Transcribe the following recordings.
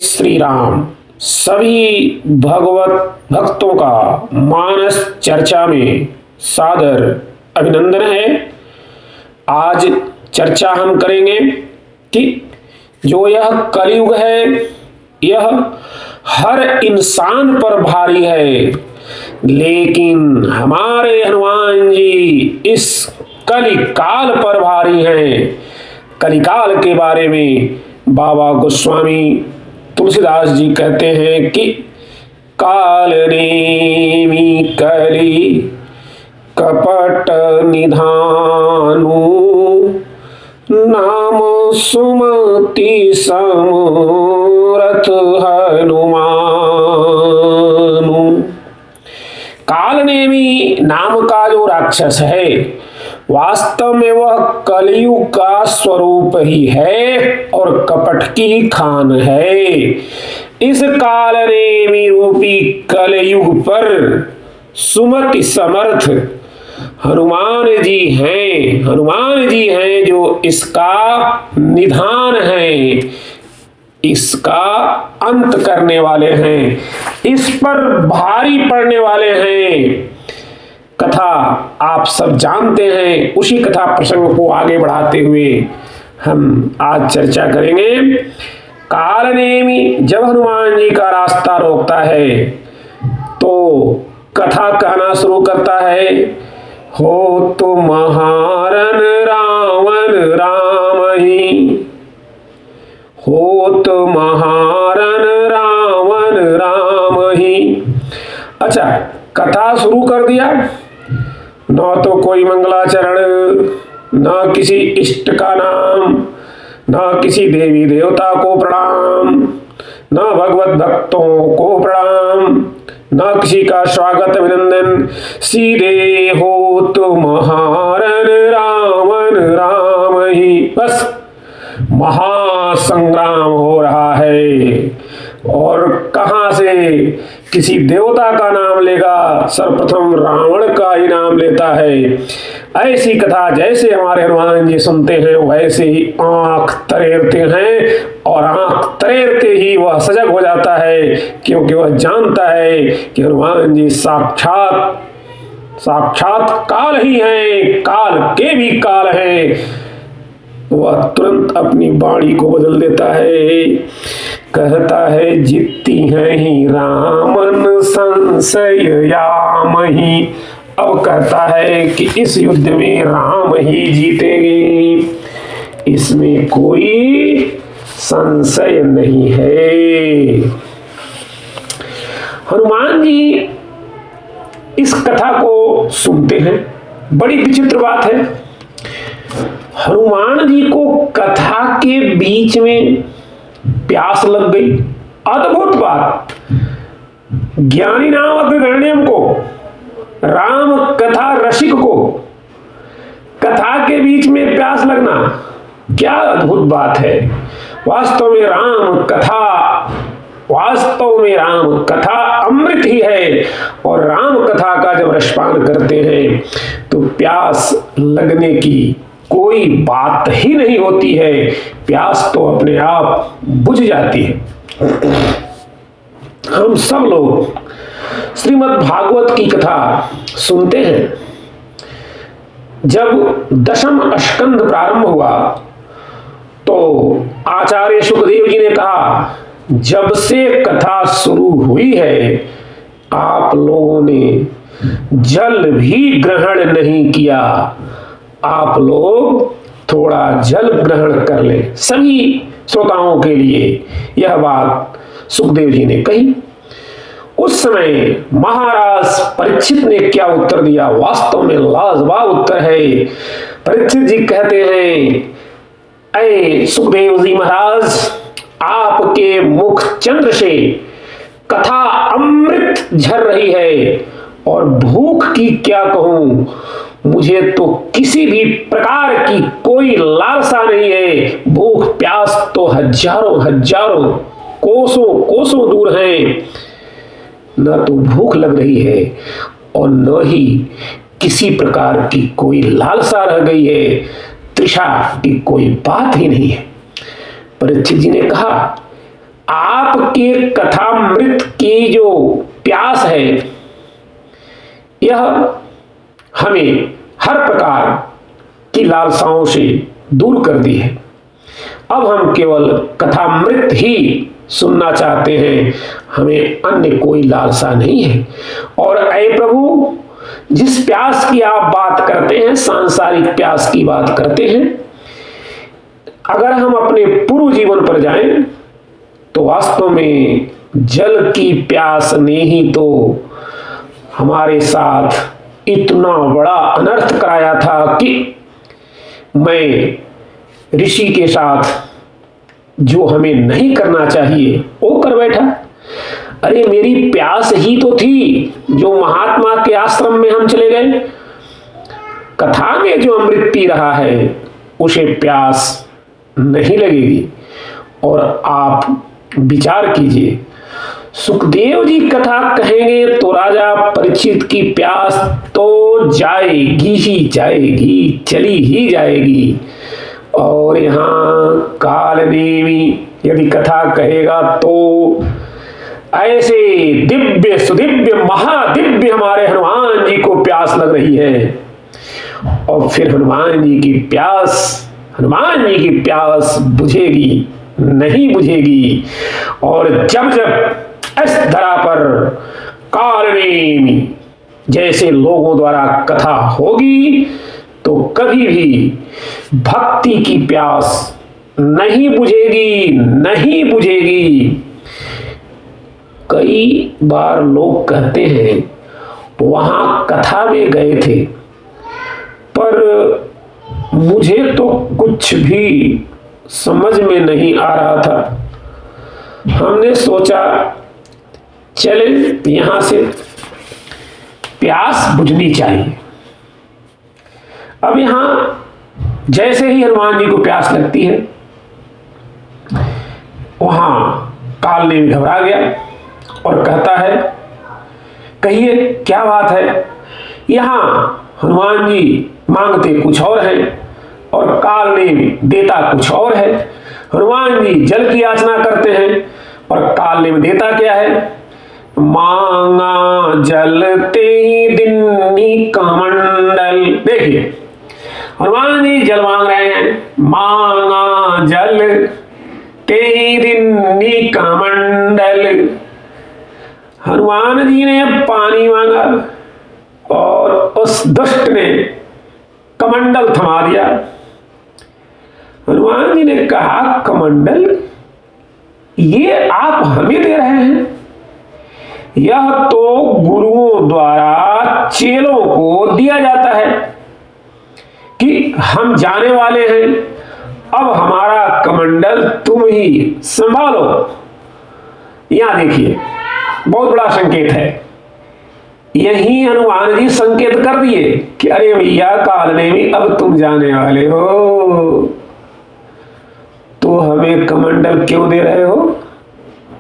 श्री राम। सभी भगवत भक्तों का मानस चर्चा में सादर अभिनंदन है। आज चर्चा हम करेंगे कि जो यह कलयुग है यह हर इंसान पर भारी है, लेकिन हमारे हनुमान जी इस कलिकाल पर भारी हैं। कलिकाल के बारे में बाबा गोस्वामी तुलसीदास जी कहते हैं कि काल नेमि कलि कपट निधानु, नाम सुमति समरथ हनुमानु। कालनेमी नाम का जो राक्षस है वास्तव में वह कलयुग का स्वरूप ही है और कपट की खान है। इस कालनेमी रूपी कलयुग पर सुमति समर्थ हनुमान जी हैं। हनुमान जी हैं जो इसका निधान है, इसका अंत करने वाले हैं, इस पर भारी पड़ने वाले हैं। कथा आप सब जानते हैं। उसी कथा प्रसंग को आगे बढ़ाते हुए हम आज चर्चा करेंगे। कालनेमी जब हनुमान जी का रास्ता रोकता है तो कथा कहना शुरू करता है। हो तो महारन रावण राम ही, हो तो महारन रावण राम ही। अच्छा, कथा शुरू कर दिया, न तो कोई मंगलाचरण, न किसी इष्ट का नाम, न किसी देवी देवता को प्रणाम, न भगवत भक्तों को प्रणाम, न किसी का स्वागत अभिनंदन। सीधे हो तो महारन रावण राम ही। बस महासंग्राम हो रहा है। और कहां से किसी देवता का नाम लेगा, सर्वप्रथम रावण का ही नाम लेता है। ऐसी कथा जैसे हमारे हनुमान जी सुनते हैं वैसे ही आंख तरेरते हैं, और आंख तरेरते ही वह सजग हो जाता है, क्योंकि वह जानता है कि हनुमान जी साक्षात काल ही हैं, काल के भी काल हैं। वह तुरंत अपनी वाणी को बदल देता है, कहता है जीतती हैं ही रामन संशय याम ही। अब कहता है कि इस युद्ध में राम ही जीतेंगे, इसमें कोई संशय नहीं है। हनुमान जी इस कथा को सुनते हैं। बड़ी विचित्र बात है, हनुमान जी को कथा के बीच में प्यास लग गई। अद्भुत बात। ज्ञानी नामक गण्यम को, राम कथा रसिक को कथा के बीच में प्यास लगना क्या अद्भुत बात है। वास्तव में राम कथा अमृत ही है, और राम कथा का जब रसपान करते हैं तो प्यास लगने की कोई बात ही नहीं होती है। प्यास तो अपने आप बुझ जाती है। हम सब लोग श्रीमद् भागवत की कथा सुनते हैं। जब दशम स्कंद प्रारंभ हुआ तो आचार्य सुखदेव जी ने कहा, जब से कथा शुरू हुई है आप लोगों ने जल भी ग्रहण नहीं किया, आप लोग थोड़ा जल ग्रहण कर ले। सभी श्रोताओं के लिए यह बात सुखदेव जी ने कही। उस समय महाराज परीक्षित ने क्या उत्तर दिया, वास्तव में लाजवाब उत्तर है। परीक्षित जी कहते हैं, ऐ सुखदेव जी महाराज, आपके मुख चंद्र से कथा अमृत झर रही है, और भूख की क्या कहूं, मुझे तो किसी भी प्रकार की कोई लालसा नहीं है। भूख प्यास तो हजारों कोसों दूर है। न तो भूख लग रही है और न ही किसी प्रकार की कोई लालसा रह गई है। तृषा की कोई बात ही नहीं है। परीक्षित जी ने कहा, आपके कथामृत की जो प्यास है यह हमें हर प्रकार की लालसाओं से दूर कर दी है। अब हम केवल कथामृत ही सुनना चाहते हैं, हमें अन्य कोई लालसा नहीं है। और ऐ प्रभु, जिस प्यास की आप बात करते हैं, सांसारिक प्यास की बात करते हैं, अगर हम अपने पूर्व जीवन पर जाएं तो वास्तव में जल की प्यास ने ही तो हमारे साथ इतना बड़ा अनर्थ कराया था कि मैं ऋषि के साथ जो हमें नहीं करना चाहिए वो कर बैठा। अरे मेरी प्यास ही तो थी, जो महात्मा के आश्रम में हम चले गए, कथा में जो अमृत पी रहा है उसे प्यास नहीं लगेगी। और आप विचार कीजिए, सुखदेव जी कथा कहेंगे तो राजा परीक्षित की प्यास तो जाएगी ही जाएगी, चली ही जाएगी। और यहाँ कालनेमी यदि कथा कहेगा तो ऐसे दिव्य सुदिव्य महादिव्य हमारे हनुमान जी को प्यास लग रही है। और फिर हनुमान जी की प्यास बुझेगी नहीं बुझेगी। और जब जब इस धरा पर कालनेमी जैसे लोगों द्वारा कथा होगी तो कभी भी भक्ति की प्यास नहीं बुझेगी। कई बार लोग कहते हैं वहां कथा में गए थे, पर मुझे तो कुछ भी समझ में नहीं आ रहा था। हमने सोचा चले यहां से प्यास बुझनी चाहिए। अब यहां जैसे ही हनुमान जी को प्यास लगती है, वहां कालनेमी घबरा गया और कहता है, कहिए क्या बात है। यहां हनुमान जी मांगते कुछ और है और कालनेमी देता कुछ और है। हनुमान जी जल की याचना करते हैं और कालनेमी देता क्या है, मांगा जलते ही दिन्नी कमंडल। देखिए हनुमान जी जल मांग रहे हैं, मांगा जल ते ही दिन्नी कमंडल। हनुमान जी ने पानी मांगा और उस दुष्ट ने कमंडल थमा दिया। हनुमान जी ने कहा, कमंडल ये आप हमें दे रहे हैं? यह तो गुरुओं द्वारा चेलों को दिया जाता है कि हम जाने वाले हैं, अब हमारा कमंडल तुम ही संभालो। यहां देखिए बहुत बड़ा संकेत है। यही हनुमान जी संकेत कर दिए कि अरे भैया कालनेमी अब तुम जाने वाले हो, तो हमें कमंडल क्यों दे रहे हो?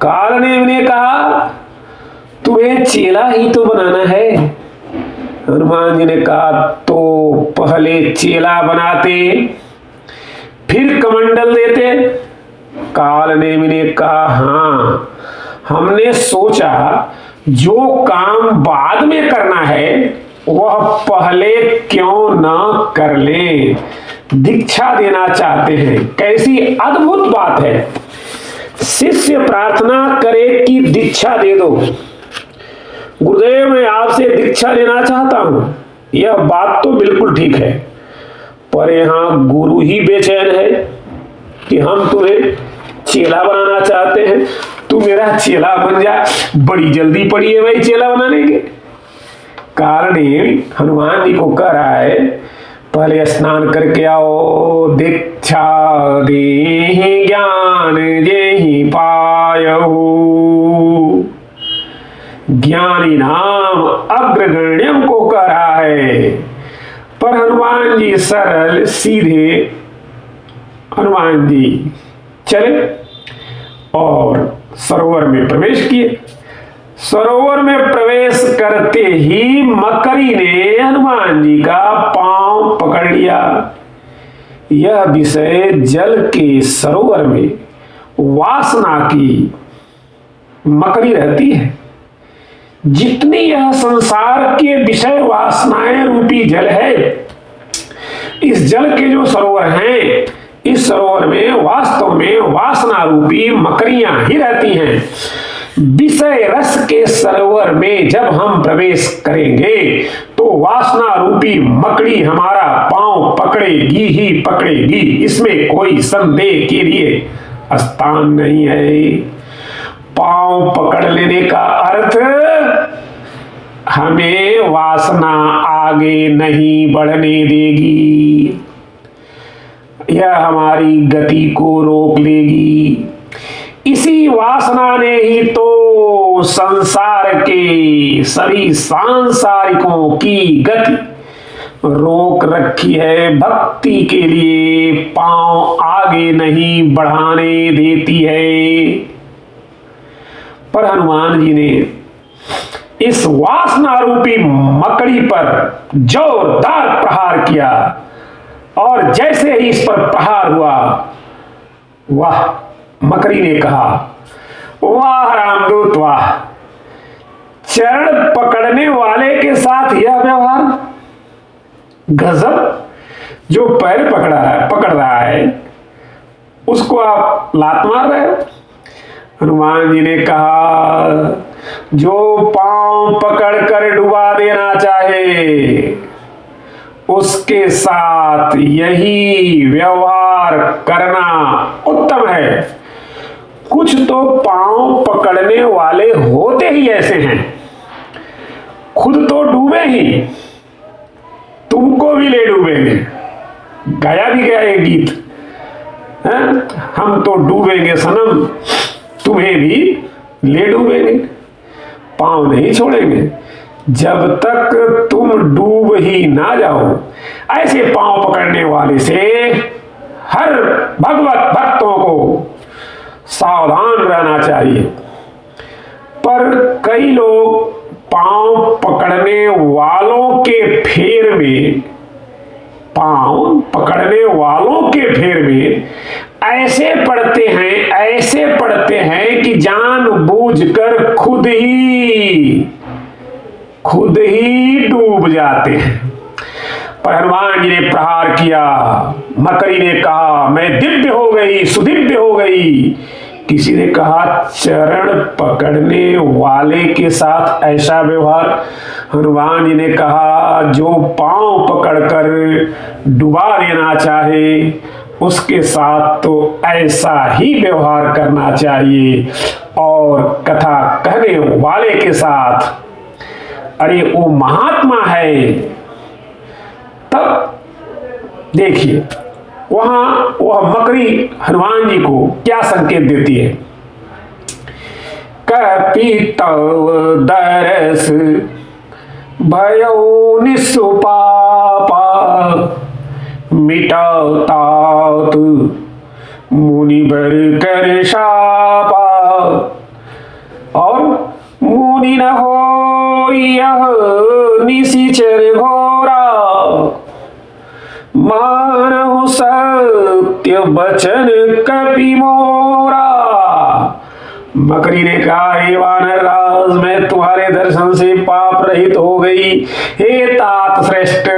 कालनेमी ने कहा, तुम्हें चेला ही तो बनाना है। हनुमान जी ने कहा, तो पहले चेला बनाते फिर कमंडल देते। कालनेमी ने कहा, हाँ हमने सोचा जो काम बाद में करना है वह पहले क्यों न कर ले। दीक्षा देना चाहते हैं। कैसी अद्भुत बात है। शिष्य प्रार्थना करे कि दीक्षा दे दो। गुरुदेव मैं आपसे दीक्षा लेना चाहता हूं, यह बात तो बिल्कुल ठीक है, पर यहां गुरु ही बेचैन है कि हम तुम्हें चेला बनाना चाहते हैं, तू मेरा चेला बन जा। बड़ी जल्दी पड़ी है भाई चेला बनाने के। कालनेमी हनुमान जी को कह रहा है, पहले स्नान करके आओ, दीक्षा देहि ज्ञान जेहि पायहु, ज्ञानी नाम अग्रगण्यम को कह रहा है। पर हनुमान जी सरल सीधे हनुमान जी चले और सरोवर में प्रवेश किए। सरोवर में प्रवेश करते ही मकरी ने हनुमान जी का पांव पकड़ लिया। यह विषय जल के सरोवर में वासना की मकड़ी रहती है। जितनी यह संसार के विषय वासनाएं रूपी जल है, इस जल के जो सरोवर हैं, इस सरोवर में वास्तव में वासना रूपी मकड़ियां ही रहती हैं। विषय रस के सरोवर में जब हम प्रवेश करेंगे तो वासना रूपी मकड़ी हमारा पांव पकड़ेगी ही पकड़ेगी, इसमें कोई संदेह के लिए स्थान नहीं है। पांव पकड़ लेने का अर्थ हमें वासना आगे नहीं बढ़ने देगी, यह हमारी गति को रोक लेगी। इसी वासना ने ही तो संसार के सभी सांसारिकों की गति रोक रखी है, भक्ति के लिए पांव आगे नहीं बढ़ाने देती है। पर हनुमान जी ने इस वासना रूपी मकड़ी पर जोरदार प्रहार किया और जैसे ही इस पर प्रहार हुआ, वह मकड़ी ने कहा, वाह रामदूत वाह, चरण पकड़ने वाले के साथ यह व्यवहार, गजब। जो पैर पकड़ रहा है उसको आप लात मार रहे हो। हनुमान जी ने कहा, जो पांव पकड़कर डुबा देना चाहे उसके साथ यही व्यवहार करना उत्तम है। कुछ तो पांव पकड़ने वाले होते ही ऐसे हैं, खुद तो डूबे ही, तुमको भी ले डूबेंगे। गाया भी गया एक गीत, हम तो डूबेंगे सनम, तुम्हें भी ले डूबेंगे, पांव नहीं छोड़ेंगे जब तक तुम डूब ही ना जाओ। ऐसे पांव पकड़ने वाले से हर भगवत भक्तों को सावधान रहना चाहिए। पर कई लोग पांव पकड़ने वालों के फेर में, पांव पकड़ने वालों के फेर में ऐसे पड़ते हैं कि जानबूझकर खुद ही डूब जाते हैं। पर हनुमान जी ने प्रहार किया, मकड़ी ने कहा, मैं दिव्य हो गई, सुदिव्य हो गई। किसी ने कहा, चरण पकड़ने वाले के साथ ऐसा व्यवहार। हनुमान जी ने कहा, जो पांव पकड़कर डुबा देना चाहे उसके साथ तो ऐसा ही व्यवहार करना चाहिए। और कथा कहने वाले के साथ, अरे वो महात्मा है। तब देखिए वहां वह मकड़ी हनुमान जी को क्या संकेत देती है। कपितव दरस भयो निसुपापा, मिटाओ तात मुनि बर कर शापा। और मुनि न हो यह निशिचर घोरा, मानहु सत्य बचन कपि मोरा। मकड़ी ने कहा, हे वानर राज, मैं तुम्हारे दर्शन से पाप रहित हो गई। हे तात श्रेष्ठ,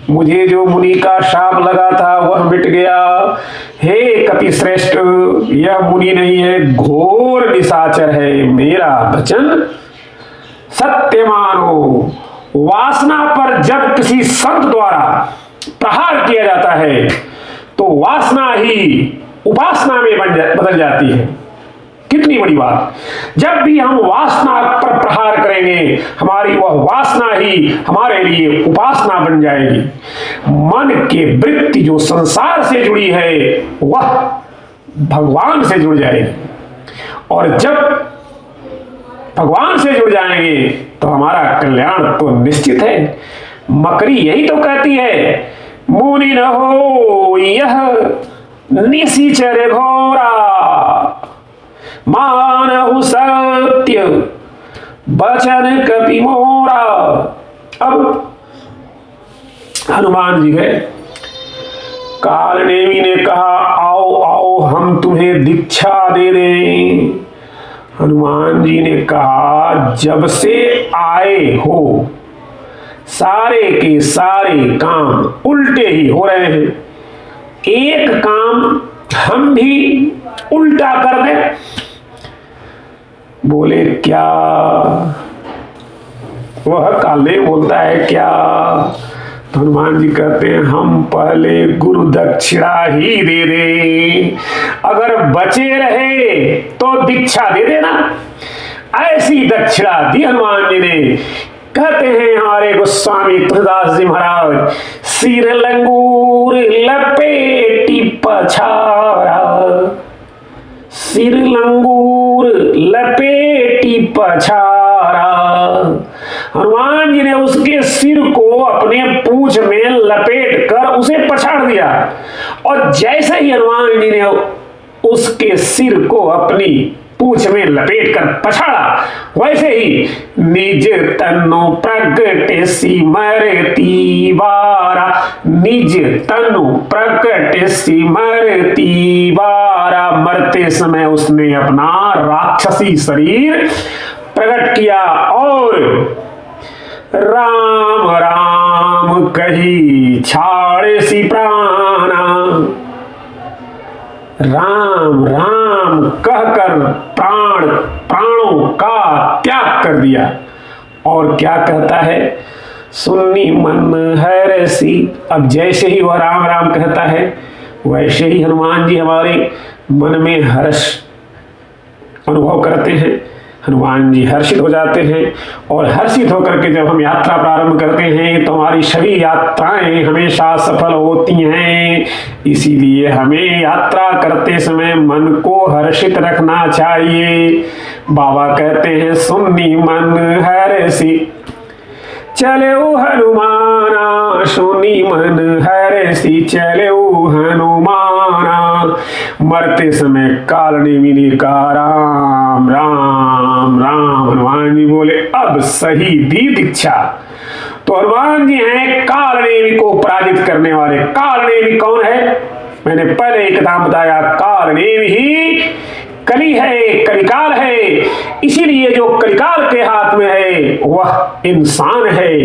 मुझे जो मुनि का शाप लगा था वह मिट गया। हे कपि श्रेष्ठ, यह मुनि नहीं है, घोर निशाचर है। मेरा वचन सत्य मानो। वासना पर जब किसी संत द्वारा प्रहार किया जाता है तो वासना ही उपासना में बदल जाती है। कितनी बड़ी बात। जब भी हम वासना पर प्रहार करेंगे, हमारी वह वासना ही हमारे लिए उपासना बन जाएगी। मन की वृत्ति जो संसार से जुड़ी है वह भगवान से जुड़ जाएगी, और जब भगवान से जुड़ जाएंगे तो हमारा कल्याण तो निश्चित है। मकड़ी यही तो कहती है, मुनि न हो यह निशिचर घोरा, मानहु सत्य बचन कपि मोरा। अब हनुमान जी गए कालनेमी ने कहा, आओ आओ हम तुम्हें दीक्षा दे दें। हनुमान जी ने कहा, जब से आए हो सारे के सारे काम उल्टे ही हो रहे हैं, एक काम हम भी उल्टा कर दें। बोले क्या? वह काले बोलता है क्या? तो हनुमान जी कहते हैं, हम पहले गुरु दक्षिणा ही दे दे, अगर बचे रहे तो दीक्षा दे देना। ऐसी दक्षिणा दी हनुमान जी ने। कहते हैं हमारे गोस्वामी तुलसीदास जी महाराज, सिर लंगूर लपेटी पछाड़ा, सिर लंगूर लपेटी पछाड़ा। हनुमान जी ने उसके सिर को अपने पूंछ में लपेट कर उसे पछाड़ दिया, और जैसे ही हनुमान जी ने उसके सिर को अपनी पूंछ में लपेट कर पछाड़ा, वैसे ही निज तनु प्रगट सिमरती बारा, निज तनु प्रगट सिमरती बारा। मरते समय उसने अपना राक्षसी शरीर प्रकट किया और राम राम कही छाड़े सी प्राणा, राम राम कहकर प्राणों का त्याग कर दिया। और क्या कहता है? सुन्नी मन हरसी। अब जैसे ही वह राम राम कहता है, वैसे ही हनुमान जी हमारे मन में हर्ष अनुभव करते हैं। हनुमान जी हर्षित हो जाते हैं, और हर्षित होकर के जब हम यात्रा प्रारंभ करते हैं तो हमारी सभी यात्राएं हमेशा सफल होती हैं। इसीलिए हमें यात्रा करते समय मन को हर्षित रखना चाहिए। बाबा कहते हैं, सुन्नी मन हर्षि चले हनुमाना, सुनी मन हर्षि चले हनुमाना। मरते समय कालनेमी ने कहा, राम राम राम। हनुमान जी बोले, अब सही दी दीक्षा। तो हनुमान जी हैं कालनेमी को पराजित करने वाले। कालनेमी कौन है? मैंने पहले एक नाम बताया, कालनेमी ही कली है, कलिकाल है। इसीलिए जो कलिकाल के हाथ में है वह इंसान है,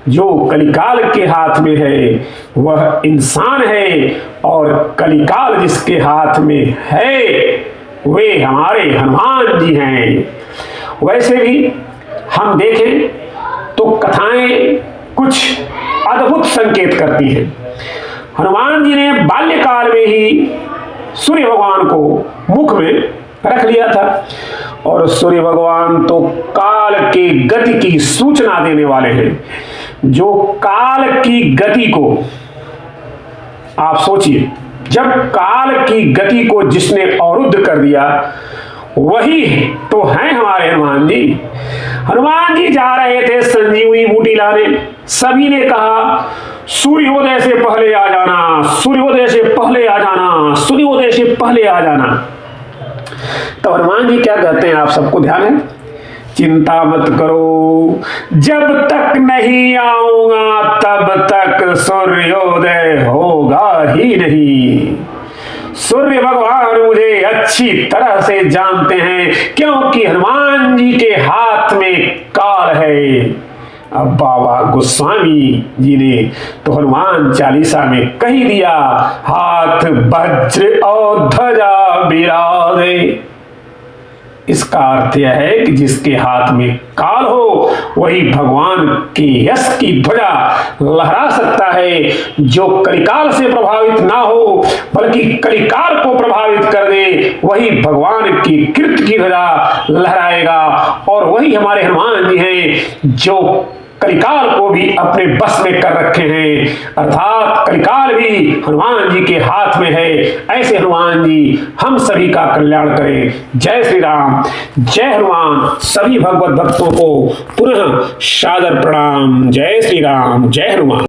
जो कलिकाल के हाथ में है वह इंसान है, और कलिकाल जिसके हाथ में है वे हमारे हनुमान जी हैं। वैसे भी हम देखें तो कथाएं कुछ अद्भुत संकेत करती हैं। हनुमान जी ने बाल्यकाल में ही सूर्य भगवान को मुख में रख लिया था, और सूर्य भगवान तो काल के गति की सूचना देने वाले हैं। जो काल की गति को, आप सोचिए, जब काल की गति को जिसने अवरुद्ध कर दिया वही तो हैं हमारे हनुमान जी। हनुमान जी जा रहे थे संजीवनी बूटी लाने, सभी ने कहा सूर्योदय से पहले आ जाना, सूर्योदय से पहले आ जाना, सूर्योदय से पहले आ जाना। तो हनुमान जी क्या कहते हैं, आप सबको ध्यान है? चिंता मत करो, जब तक नहीं आऊंगा तब तक सूर्योदय होगा ही नहीं। सूर्य भगवान मुझे अच्छी तरह से जानते हैं, क्योंकि हनुमान जी के हाथ में काल है। अब बाबा गोस्वामी जी ने तो हनुमान चालीसा में कही दिया, हाथ वज्र और ध्वजा विराजे। इसका अर्थ यह है कि जिसके हाथ में काल हो वही भगवान के यश की ध्वजा लहरा सकता है। जो कलिकाल से प्रभावित ना हो बल्कि कलिकाल को प्रभावित कर दे, वही भगवान की कीर्ति की ध्वजा लहराएगा। और वही हमारे हनुमान जी हैं जो कलिकाल को भी अपने बस में कर रखे हैं, अर्थात कलिकाल भी हनुमान जी के हाथ में है। ऐसे हनुमान जी हम सभी का कल्याण करें। जय श्री राम, जय हनुमान। सभी भगवत भक्तों को पुनः सादर प्रणाम। जय श्री राम, जय हनुमान।